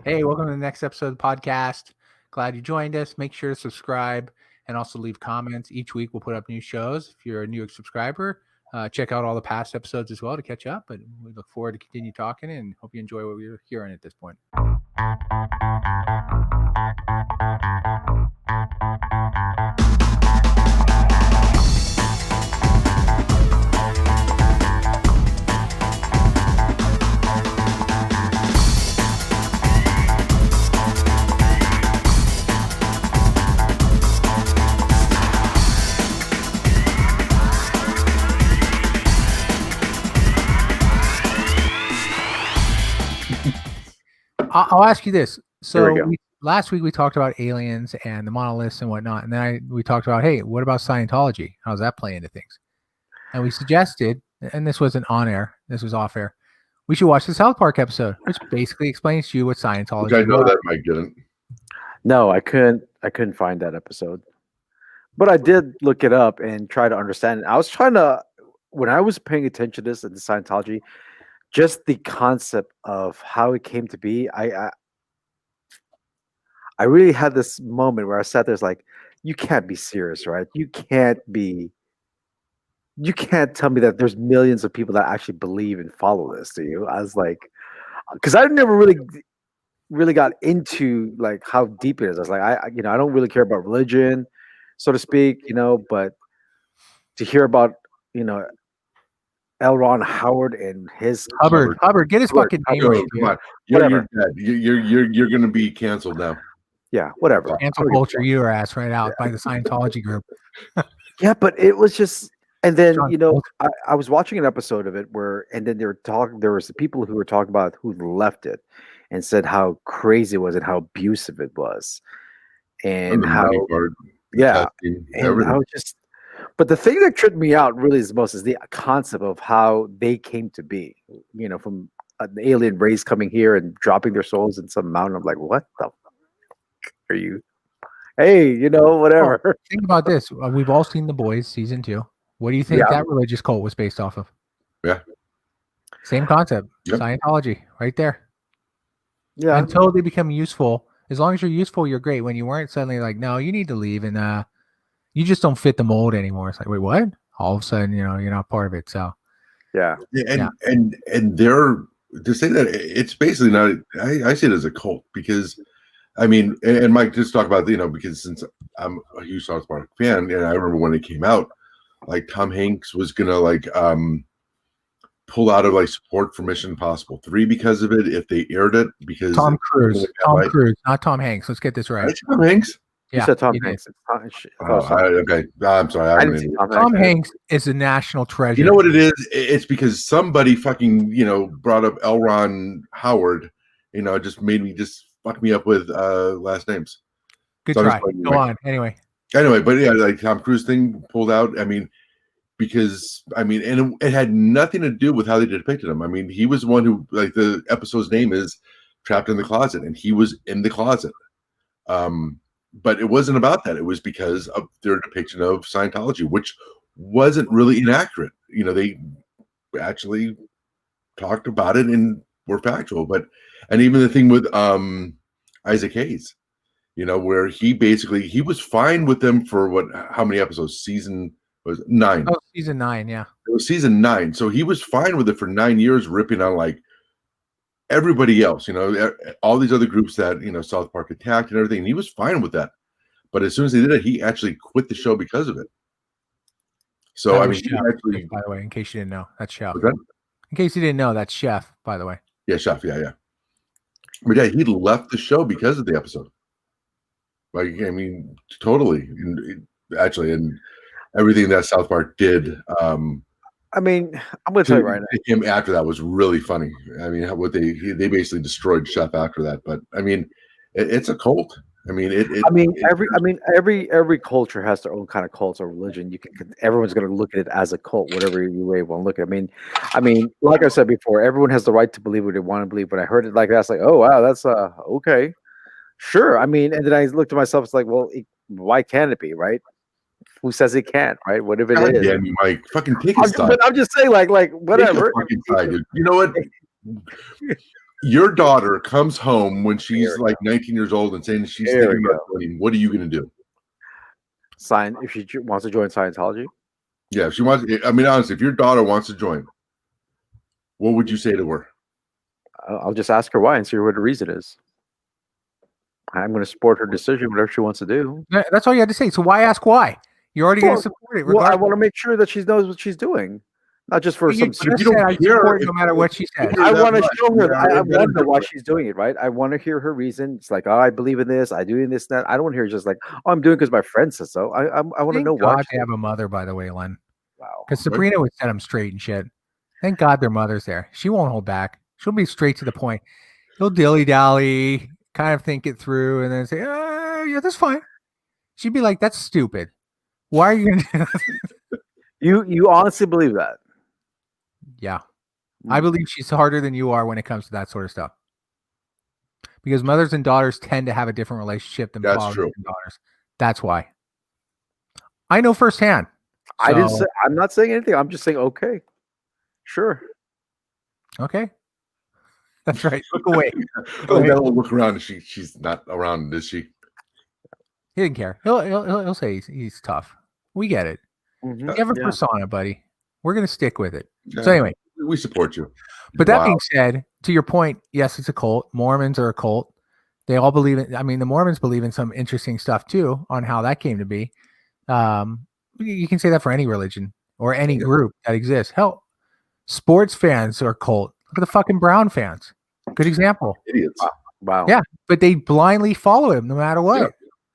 Hey, welcome to the next episode of the podcast. Glad you joined us. Make sure to subscribe and also leave comments. Each week we'll put up new shows. If you're a new subscriber, check out all the past episodes as well to catch up. But we look forward to continue talking and hope you enjoy what we're hearing at this point. I'll ask you this. So last week we talked about aliens and the monoliths and whatnot. And then we talked about, hey, what about Scientology? How does that play into things? And we suggested, and this wasn't on air, this was off air, we should watch the South Park episode, which basically explains to you what Scientology is. I know that Mike didn't. No, I couldn't find that episode. But I did look it up and try to understand it. I was trying to, when I was paying attention to this and the Scientology, just the concept of how it came to be, I really had this moment where I sat there, like, you can't be serious, right? You can't tell me that there's millions of people that actually believe and follow this, do you? I was like, because I never really got into like how deep it is. I was like, I don't really care about religion, so to speak, but to hear about, L. Ron Howard and his Hubbard, get his fucking name right. Come on, you're dead. You're going to be canceled now. Yeah, whatever. Cancel culture your ass right out by the Scientology group. Yeah, but it was just, and then I was watching an episode of it and then there was the people who were talking about who left it and said how crazy it was and how abusive it was, and how But the thing that tripped me out really the most is the concept of how they came to be, from an alien race coming here and dropping their souls in some mountain. I'm like, what the fuck are you? Hey, whatever. Oh, think about this. We've all seen The Boys season 2. What do you think that religious cult was based off of? Yeah. Same concept. Yep. Scientology, right there. Yeah. Until they become useful. As long as you're useful, you're great. When you weren't, suddenly like, no, you need to leave and you just don't fit the mold anymore. It's like, wait, what? All of a sudden, you're not part of it. So, and they're to say that it's basically not. I see it as a cult because, I mean, and Mike just talked about because since I'm a huge South Park fan, and I remember when it came out, like Tom Hanks was gonna pull out of support for Mission Impossible 3 because of it if they aired it because Tom Cruise, not Tom Hanks. Let's get this right. Tom Hanks. You said Tom Hanks. Okay. I'm sorry. Tom Hanks is a national treasure. You know what it is? It's because somebody fucking, brought up L. Ron Howard, just made me fuck me up with last names. Good try. Go on. Anyway, but yeah, like Tom Cruise thing pulled out. I mean, because, and it had nothing to do with how they depicted him. I mean, he was one who, like, the episode's name is Trapped in the Closet, and he was in the closet. But it wasn't about that. It was because of their depiction of Scientology, which wasn't really inaccurate. They actually talked about it and were factual. And even the thing with Isaac Hayes, where he was fine with them for how many episodes? Season was 9. Oh, season 9, yeah. It was season 9. So he was fine with it for 9 years, ripping on like everybody else, all these other groups that, South Park attacked and everything. And he was fine with that. But as soon as he did it, he actually quit the show because of it. So, Chef, by the way, in case you didn't know, that's Chef. In case you didn't know, that's Chef, by the way. Yeah, Chef. Yeah. But yeah, he left the show because of the episode. Like, totally. Actually, and everything that South Park did. I'm going to tell you right now. Him after that was really funny. What they basically destroyed Chef after that. But it's a cult. Every culture has their own kind of cult or religion. Everyone's going to look at it as a cult, whatever you way want to look at it. Like I said before, everyone has the right to believe what they want to believe. When I heard it like that, I was like, oh wow, that's okay, sure. And then I looked at myself. It's like, well, why can't it be, right? Who says it can't, right? Whatever it is. Yeah, Mike, fucking take a side. But I'm just saying, like whatever. Side, dude. You know what? your daughter comes home when she's like 19 years old and saying she's thinking about joining, what are you going to do? If she wants to join Scientology? Yeah, if she wants, I mean, honestly, if your daughter wants to join, what would you say to her? I'll just ask her why and see what the reason is. I'm going to support her decision, whatever she wants to do. That's all you had to say. So why ask why? You're already going to support it. Well, I want to make sure that she knows what she's doing, not just for some. You don't care no matter what she says. I want to show her. I want to know why she's doing it, right? I want to hear her reason. It's like, oh, I believe in this. I do in this, that. I don't want to hear just like, oh, I'm doing it because my friend says so. I want to know why. God they have a mother, by the way, Len. Wow. Because Sabrina would set them straight and shit. Thank God their mother's there. She won't hold back. She'll be straight to the point. He'll dilly-dally, kind of think it through, and then say, yeah, that's fine. She'd be like, that's stupid. Why are you going to do that? You honestly believe that? Yeah. I believe she's harder than you are when it comes to that sort of stuff. Because mothers and daughters tend to have a different relationship than fathers and daughters. That's why. I know firsthand. So, I'm not saying anything. I'm just saying, okay. Sure. Okay. That's right. Look away. Look around. She's not around, is she? He didn't care. He'll say he's tough. We get it. You have a persona, buddy. We're gonna stick with it. Yeah. So anyway, we support you. But that being said, to your point, yes, it's a cult. Mormons are a cult. They all believe in. I mean, the Mormons believe in some interesting stuff too on how that came to be. You can say that for any religion or any group that exists. Hell, sports fans are a cult. Look at the fucking Brown fans. Good example. Idiots. Wow. Yeah, but they blindly follow him no matter what. Yeah.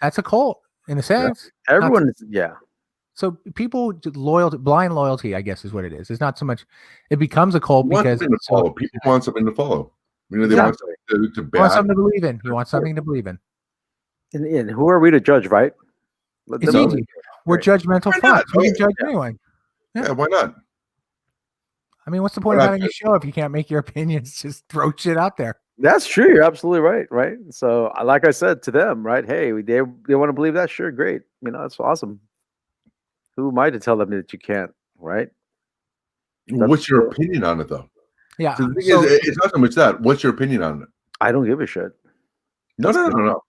That's a cult in a sense. Yeah. Everyone is, So people blind loyalty, I guess, is what it is. It's not so much. It becomes a cult because people want something to follow. You know, they want something to want something to believe in. You want something to believe in. And who are we to judge, right? It's easy. We're judgmental fucks. We can judge anyone. Yeah, why not? I mean, what's the point of having a show if you can't make your opinions? Just throw shit out there. That's true. You're absolutely right. Right. So, like I said to them, right? Hey, they want to believe that. Sure, great. You know, that's awesome. Who am I to tell them that you can't? Right. What's your opinion on it, though? Yeah. So it's not so much that. What's your opinion on it? I don't give a shit. No.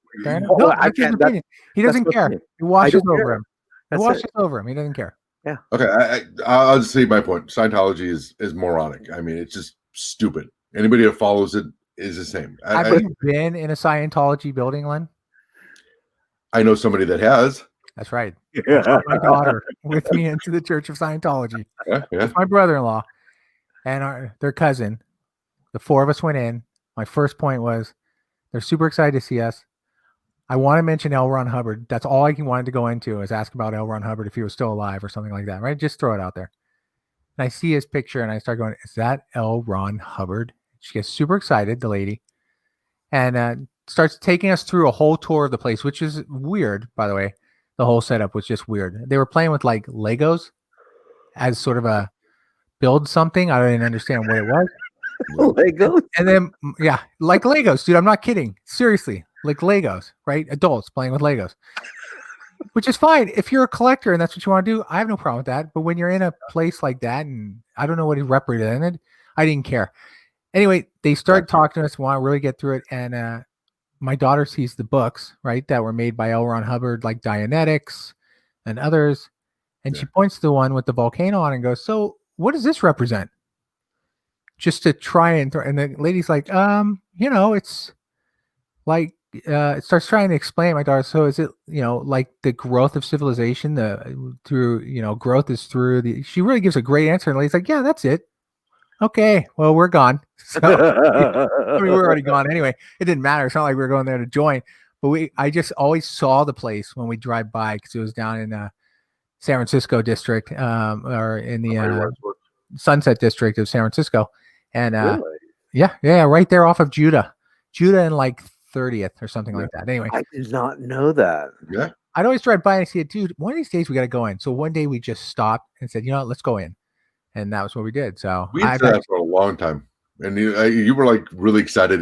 I can't. He doesn't care. He washes over him. He washes over him. He doesn't care. Yeah. Okay. I'll just say my point. Scientology is moronic. I mean, it's just stupid. Anybody that follows it is the same. Have you been in a Scientology building, Len? I know somebody that has. That's right. Yeah. My daughter with me into the Church of Scientology. Yeah. With my brother-in-law and their cousin. The four of us went in. My first point was they're super excited to see us. I want to mention L. Ron Hubbard. That's all I wanted to go into is ask about L. Ron Hubbard if he was still alive or something like that, right? Just throw it out there. And I see his picture and I start going, is that L. Ron Hubbard? She gets super excited, the lady, and starts taking us through a whole tour of the place, which is weird, by the way. The whole setup was just weird. They were playing with like Legos as sort of a build something. I didn't understand what it was. Legos? And then, yeah, like Legos, dude. I'm not kidding. Seriously, like Legos, right? Adults playing with Legos, which is fine. If you're a collector and that's what you want to do, I have no problem with that. But when you're in a place like that, and I don't know what he represented, I didn't care. Anyway, they start talking to us, want to really get through it. And my daughter sees the books, right, that were made by L. Ron Hubbard, like Dianetics and others. And she points to the one with the volcano on and goes, so what does this represent? Just to try and the lady's like, it's like, it starts trying to explain, my daughter. So is it, like the growth of civilization, growth is through she really gives a great answer. And the lady's like, yeah, that's it. Okay, well, we're gone. So, I mean, we're already gone anyway. It didn't matter. It's not like we were going there to join. But I just always saw the place when we drive by because it was down in San Francisco district or in the Sunset district of San Francisco. And yeah, right there off of Judah and like 30th or something like that. Anyway, I did not know that. Yeah, I'd always drive by and see it, dude. One of these days we got to go in. So one day we just stopped and said, let's go in. And that was what we did. So we did that for a long time, and you were like really excited.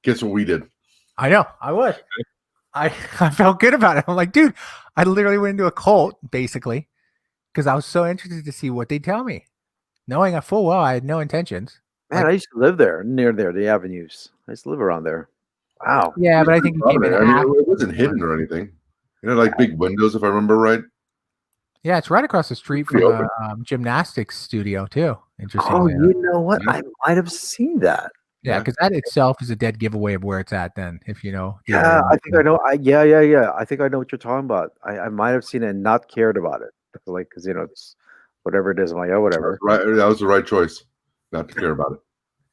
Guess what we did? I know. I was. I felt good about it. I'm like, dude, I literally went into a cult basically because I was so interested to see what they tell me, knowing full well I had no intentions. Man, Like, I used to live there, near there, the avenues. I used to live around there. Wow. yeah, but I think he came in I mean, after. it wasn't hidden or anything. You know, like big windows, if I remember right. Yeah, it's right across the street from Pretty the gymnastics studio too. Oh, Interestingly enough. you know what? Yeah. I might have seen that. Yeah, Yeah. because that itself is a dead giveaway of where it's at. Then, if you know. the Yeah, area. I think I know. Yeah. I think I know what you're talking about. I might have seen it and not cared about it. Like, because it's whatever it is. I'm like, oh, whatever. Right, that was the right choice, not to care about it.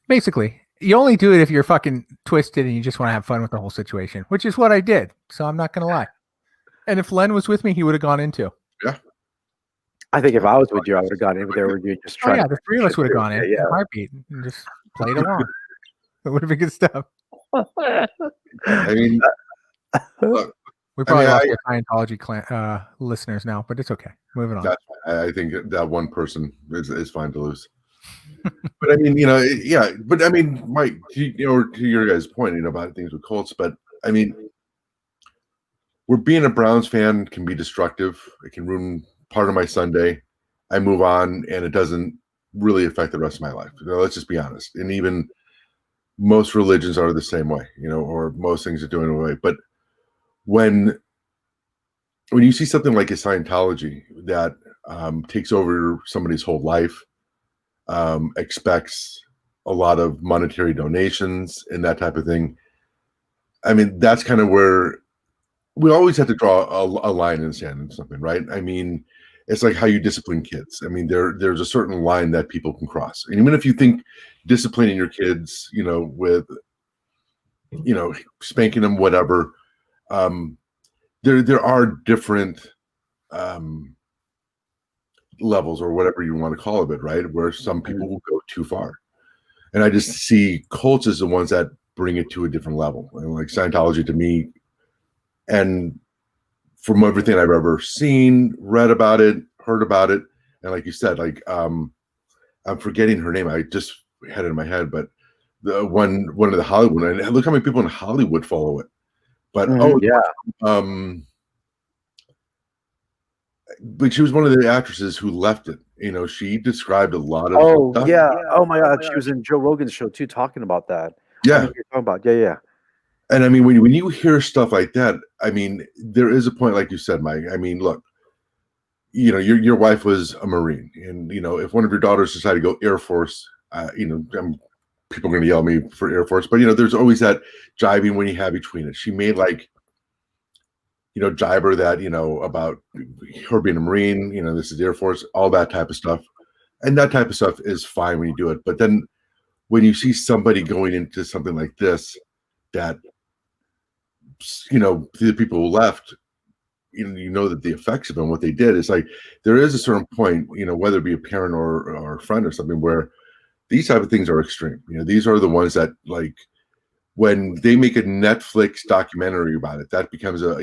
Basically, you only do it if you're fucking twisted and you just want to have fun with the whole situation, which is what I did. So I'm not gonna lie. And if Len was with me, he would have gone into. Yeah. I think if I was with you, I would have gone in there with you just Oh trying. yeah, the three of us would have gone in. Yeah. Heartbeat and just played along. It would have been good stuff. I mean, look, We probably lost our Scientology listeners now, but it's okay. Moving on. I think that one person is fine to lose. But I mean, yeah. But I mean, Mike, to your guys' point, about things with Colts. But I mean, where being a Browns fan can be destructive. It can ruin part of my Sunday. I move on, and it doesn't really affect the rest of my life. Let's just be honest. And even most religions are the same way, or most things are doing away. But when you see something like a Scientology that takes over somebody's whole life, expects a lot of monetary donations and that type of thing, I mean, that's kind of where we always have to draw a line in the sand and something, right? I mean, it's like how you discipline kids. I mean, there's a certain line that people can cross. And even if you think disciplining your kids, with, spanking them, whatever, there are different levels or whatever you want to call it, right? Where some people will go too far. And I just see cults as the ones that bring it to a different level. And like Scientology to me, and from everything I've ever seen, read about it, heard about it, and like you said, like I'm forgetting her name. I just had it in my head, but the one of the Hollywood, and look how many people in Hollywood follow it. But but she was one of the actresses who left it. She described a lot of. Oh yeah. Oh my God, she was in Joe Rogan's show too, talking about that. Yeah, I know what you're talking about. Yeah. And I mean, when you hear stuff like that, I mean, there is a point, like you said, Mike. I mean, look, your wife was a Marine, and if one of your daughters decided to go Air Force, people are going to yell at me for Air Force, but there's always that jibing when you have between it. She made like, jiber that about her being a Marine. This is Air Force, all that type of stuff, and that type of stuff is fine when you do it. But then when you see somebody going into something like this, that the people who left, that the effects of them, what they did is like, there is a certain point, whether it be a parent or a friend or something, where these type of things are extreme. These are the ones that, like, when they make a Netflix documentary about it, that becomes a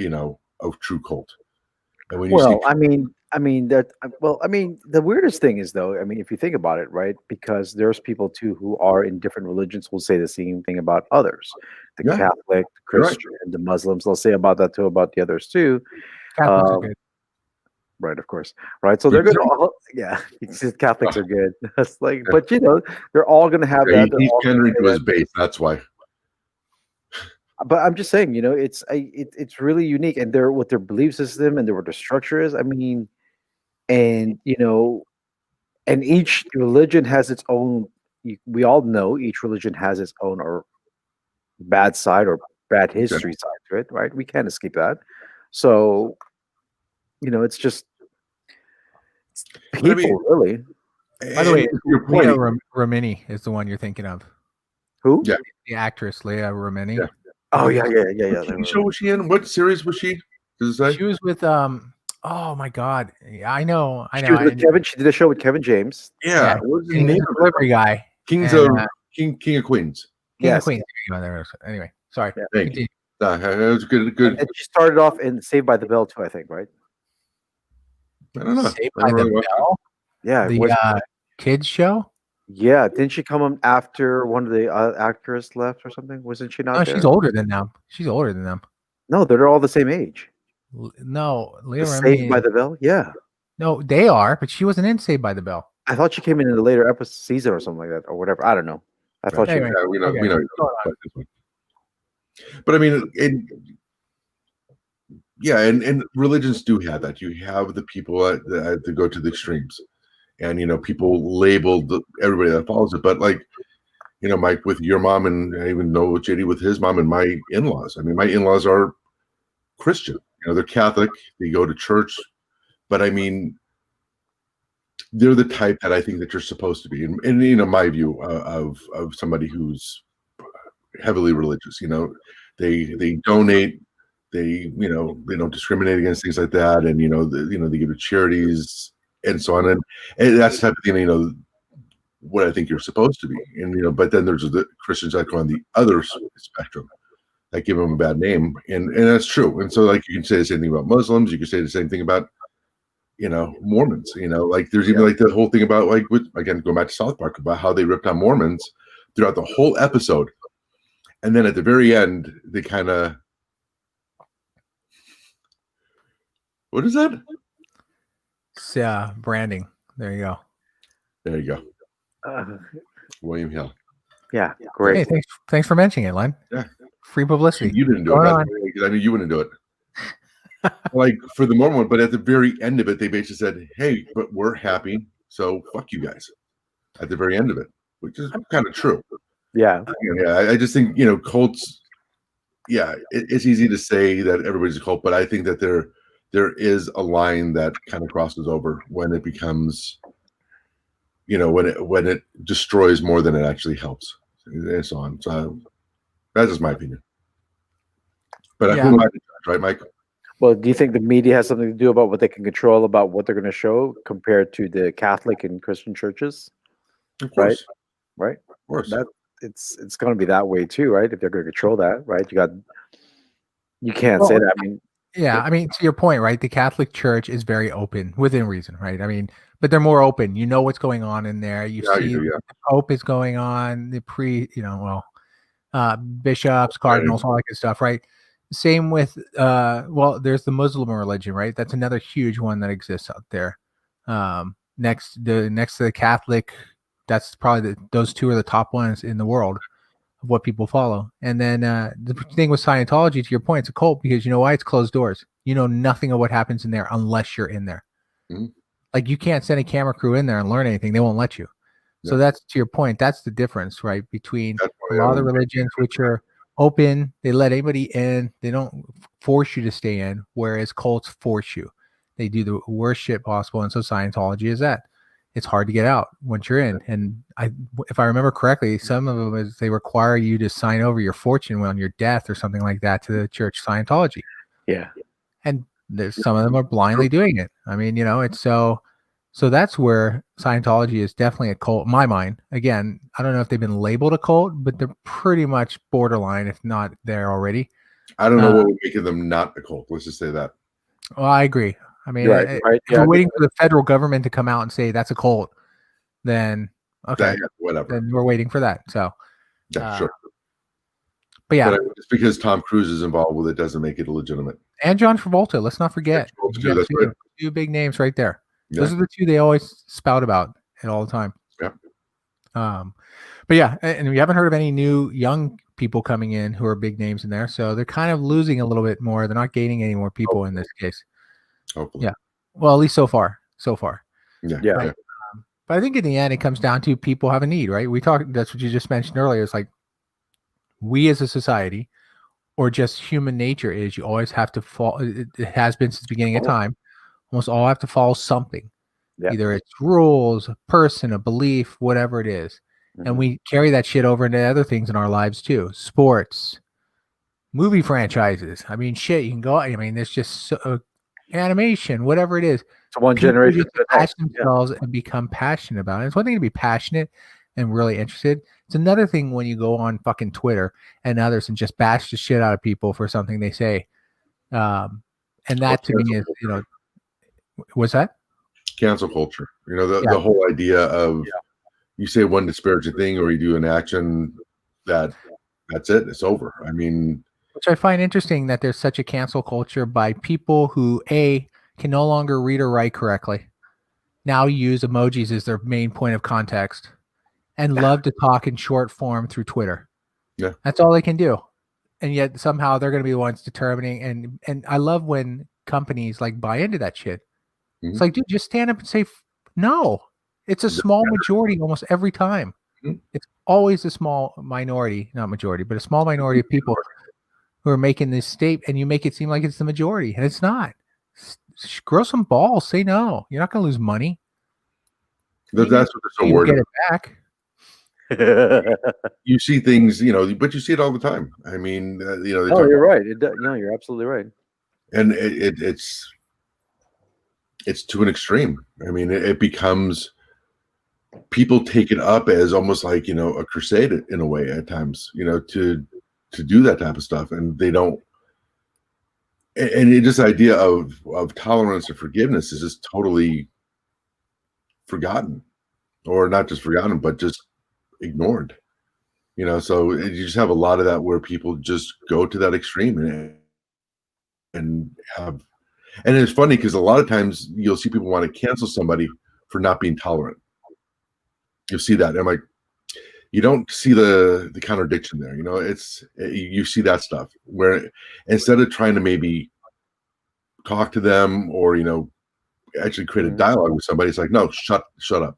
true cult. And when you the weirdest thing is, though, I mean, if you think about it, right? Because there's people too who are in different religions who will say the same thing about others. The Catholic, the Christian, and the Muslims, they'll say about that too, about the others too. Catholics are good. Right, of course. Right. So they're going to Catholics are good. That's like, but they're all going to have that. He's pandering to his base. That's why. But I'm just saying, it's really unique, and what their belief system and what their structure is. I mean, and and each religion has its own. We all know each religion has its own or bad side or bad history side to it, right? We can't escape that. So, it's just people, really. By the way, Leah Remini is the one you're thinking of. Who? Yeah, the actress Leah Remini. Yeah. Oh yeah. What show was she in? What series was she? Does it say? She was with oh my God, I know. She was with Kevin. She did a show with Kevin James. Yeah, what was his name? Delivery guy. King of Queens. King of Queens. Anyway, sorry. Yeah, it was good. And she started off in Saved by the Bell too, I think, right? I don't know. Saved by the Bell. Yeah, the kids show. Yeah, didn't she come after one of the actors left or something? Wasn't she not? No, she's older than them. She's older than them. No, they're all the same age. No, Leah Saved by the Bell. Yeah. No, they are, but she wasn't in Saved by the Bell. I thought she came in the later episode season or something like that, or whatever. I don't know. I thought Anyway, we know, okay. but I mean, and religions do have that. You have the people that go to the extremes, and people label everybody that follows it. But like, Mike, with your mom, and I even know JD with his mom and my in-laws. I mean, my in-laws are Christian. They're Catholic. They go to church, but I mean, they're the type that I think that you're supposed to be. In my view of somebody who's heavily religious. They donate. They don't discriminate against things like that, and they give to charities and so on, and that's the type of thing what I think you're supposed to be. And but then there's the Christians that go on the other spectrum that give them a bad name, and that's true. And so like you can say the same thing about Muslims, you can say the same thing about Mormons. Like there's even like the whole thing about like again going back to South Park about how they ripped on Mormons throughout the whole episode, and then at the very end they kind of, what is that? It's branding. There you go. There you go. William Hill. Yeah, great. Hey, thanks for mentioning it, Len. Yeah. Free publicity. You didn't do it. I knew you wouldn't do it. Like for the Mormon one, but at the very end of it, they basically said, "Hey, but we're happy, so fuck you guys." At the very end of it, which is kind of true. Yeah. I just think cults. Yeah, it's easy to say that everybody's a cult, but I think that there is a line that kind of crosses over when it becomes, when it destroys more than it actually helps, and so on. So that's just my opinion. But who am I to judge, right, Mike? Well, do you think the media has something to do about what they can control about what they're going to show compared to the Catholic and Christian churches? Of course. Right. Of course. It's going to be that way too, right? If they're going to control that, right? You can't say that. I mean, yeah, I mean, to your point, right? The Catholic Church is very open within reason, right? I mean, but they're more open. You know what's going on in there. You see the Pope is going on, the bishops, cardinals, all that good stuff, right? Same with there's the Muslim religion, right? That's another huge one that exists out there. Next to the Catholic, that's probably those two are the top ones in the world of what people follow. And then the thing with Scientology, to your point, it's a cult because you know why? It's closed doors. You know nothing of what happens in there unless you're in there. Mm-hmm. Like you can't send a camera crew in there and learn anything. They won't let you. Yeah. So that's, to your point, that's the difference, right? Between a lot of the religions, which are open, they let anybody in, they don't force you to stay in, whereas cults force you. They do the worst shit possible. And so Scientology is that. It's hard to get out once you're in. And if I remember correctly, some of them is they require you to sign over your fortune on your death or something like that to the church Scientology. Yeah. And there's some of them are blindly doing it. I mean, it's so that's where Scientology is definitely a cult in my mind. Again, I don't know if they've been labeled a cult, but they're pretty much borderline, if not there already. I don't know what would make them not a cult. Let's just say that. Well, I agree. I mean, right. If you're waiting for the federal government to come out and say that's a cult, then okay, whatever. Then we're waiting for that. So, yeah, sure. But yeah, just because Tom Cruise is involved with it doesn't make it illegitimate. And John Travolta. Let's not forget. That's right. Two big names right there. Yeah. Those are the two they always spout about it all the time. Yeah. But yeah, and we haven't heard of any new young people coming in who are big names in there. So they're kind of losing a little bit more. They're not gaining any more people in this case. Hopefully. Yeah. Well, at least so far. Yeah. Right? But I think in the end, it comes down to people have a need, right? That's what you just mentioned earlier. It's like we as a society, or just human nature is you always have to follow. It has been since the beginning of time. Almost all have to follow something. Yeah. Either it's rules, a person, a belief, whatever it is. Mm-hmm. And we carry that shit over into other things in our lives too. Sports, movie franchises. I mean, shit, you can go. I mean, there's just animation, whatever it is. It's one generation attach themselves and become passionate about it. It's one thing to be passionate and really interested. It's another thing when you go on fucking Twitter and others and just bash the shit out of people for something they say. And that to me is, what's that? Cancel culture. The whole idea of you say one disparaging thing or you do an action that's it. It's over. I mean, which I find interesting that there's such a cancel culture by people who can no longer read or write correctly. now use emojis as their main point of context and love to talk in short form through Twitter. Yeah. That's all they can do. And yet somehow they're going to be the ones determining. And I love when companies like buy into that shit. Mhm. It's like, dude, just stand up and say, no. It's a small majority almost every time. Mhm. It's always a small minority, not majority, but a small minority of people who are making this statement, and you make it seem like it's the majority, and it's not. Grow some balls. Say no. You're not going to lose money. That's what they're so You worried get about. it back. You see things, but you see it all the time. I mean, Oh, you're right. No, you're absolutely right. And it's to an extreme. I mean, it becomes, people take it up as almost like, a crusade in a way at times, to do that type of stuff, and they don't. And this idea of tolerance or forgiveness is just totally forgotten, or not just forgotten, but just ignored. So you just have a lot of that where people just go to that extreme and have. And it's funny because a lot of times you'll see people want to cancel somebody for not being tolerant. You'll see that. And I'm like, you don't see the contradiction there. You see that stuff where instead of trying to maybe talk to them or, actually create a dialogue with somebody, it's like, no, shut up.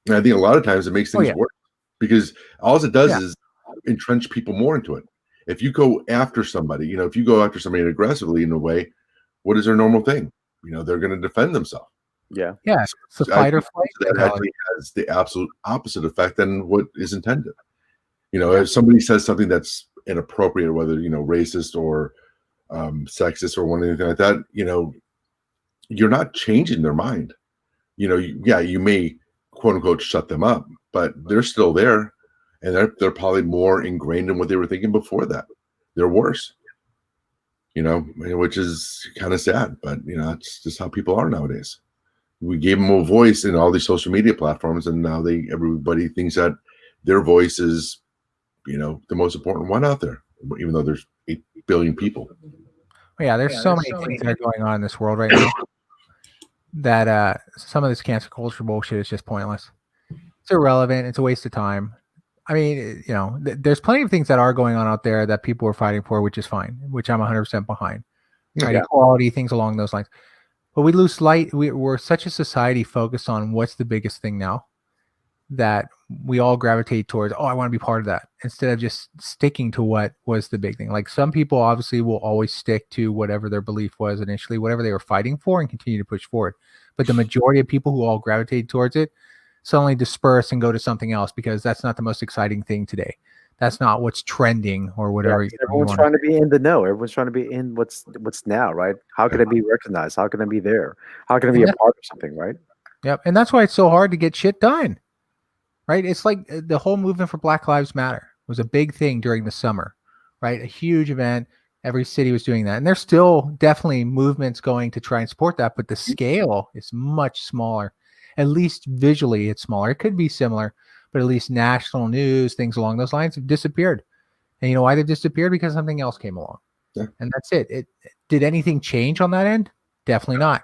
And I think a lot of times it makes things worse, because all it does is entrench people more into it. If you go after somebody, if you go after somebody aggressively in a way, what is their normal thing? They're going to defend themselves. Yeah. Yeah. So fight or flight. That actually has the absolute opposite effect than what is intended. If somebody says something that's inappropriate, whether, racist or sexist or anything like that, you're not changing their mind. You may quote unquote shut them up, but they're still there, and they're probably more ingrained in what they were thinking before that. They're worse. Which is kind of sad, but it's just how people are nowadays. We gave them a voice in all these social media platforms, and now everybody thinks that their voice is, the most important one out there, even though there's 8 billion people. Yeah, there's so many things that are going on in this world right now that some of this cancel culture bullshit is just pointless. It's irrelevant. It's a waste of time. I mean, there's plenty of things that are going on out there that people are fighting for, which is fine, which I'm 100% behind. Right? Equality, things along those lines. But we lose light. We're such a society focused on what's the biggest thing now that we all gravitate towards, I want to be part of that, instead of just sticking to what was the big thing. Like, some people obviously will always stick to whatever their belief was initially, whatever they were fighting for, and continue to push forward. But the majority of people who all gravitate towards it suddenly disperse and go to something else because that's not the most exciting thing today. That's not what's trending or whatever. Everyone's trying to be in the know. Everyone's trying to be in what's now, right? How can it be recognized? How can it be there? How can it be a part of something, right? Yep. And that's why it's so hard to get shit done, right? It's like the whole movement for Black Lives Matter was a big thing during the summer, right? A huge event. Every city was doing that. And there's still definitely movements going to try and support that, but the scale is much smaller. At least visually, it's smaller. It could be similar, but at least national news, things along those lines have disappeared. And you know why they've disappeared? Because something else came along. Yeah. And that's it. Did anything change on that end? Definitely not.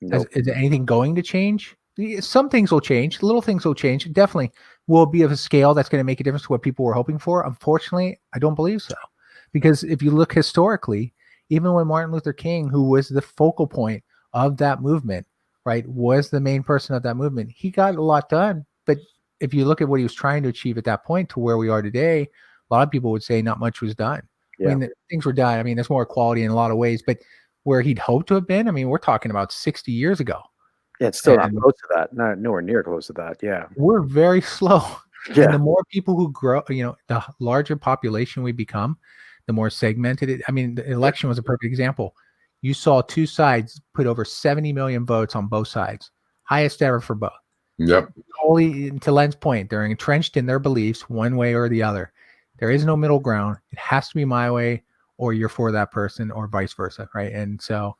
Nope. Is anything going to change? Some things will change. Little things will change. It definitely will be of a scale that's going to make a difference to what people were hoping for. Unfortunately, I don't believe so. Because if you look historically, even when Martin Luther King, who was the focal point of that movement, right, was the main person of that movement, he got a lot done. But if you look at what he was trying to achieve at that point to where we are today, a lot of people would say not much was done. Yeah. I mean, things were done. I mean, there's more equality in a lot of ways, but where he'd hoped to have been, I mean, we're talking about 60 years ago. Yeah, it's still not close to that. Nowhere near close to that. Yeah. We're very slow. Yeah. And the more people who grow, the larger population we become, the more segmented it. I mean, the election was a perfect example. You saw two sides put over 70 million votes on both sides. Highest ever for both. Yep. Only to Len's point, they're entrenched in their beliefs one way or the other. There is no middle ground. It has to be my way or you're for that person or vice versa, right? And so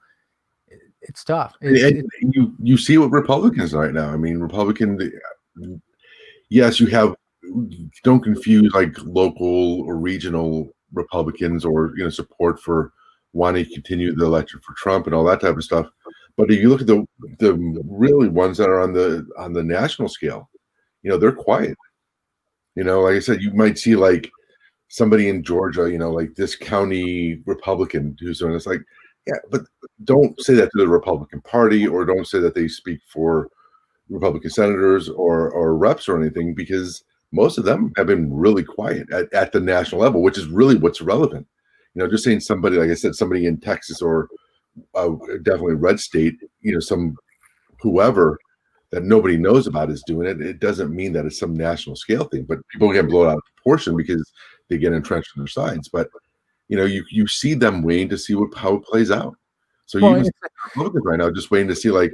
it's tough. You see what Republicans right now. I mean, yes, you have, don't confuse like local or regional Republicans or support for wanting to continue the election for Trump and all that type of stuff. But if you look at the really ones that are on the national scale, they're quiet. Like I said, you might see like somebody in Georgia, like this county Republican who's doing this. Like, yeah, but don't say that to the Republican Party, or don't say that they speak for Republican senators or reps or anything, because most of them have been really quiet at the national level, which is really what's relevant. Just saying somebody, like I said, somebody in Texas or definitely red state, some whoever that nobody knows about is doing it. It doesn't mean that it's some national scale thing, but people get blown out of proportion because they get entrenched on their sides. But you see them waiting to see how it plays out. So even Republicans right now just waiting to see like,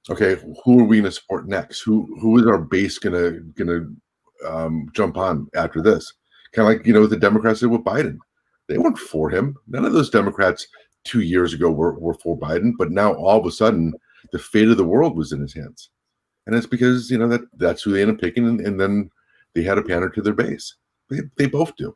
okay, who are we going to support next? Who is our base gonna jump on after this? Kind of like what the Democrats did with Biden. They weren't for him. None of those Democrats 2 years ago were for Biden, but now all of a sudden the fate of the world was in his hands, and it's because that's who they end up picking, and then they had to pander to their base. They both do.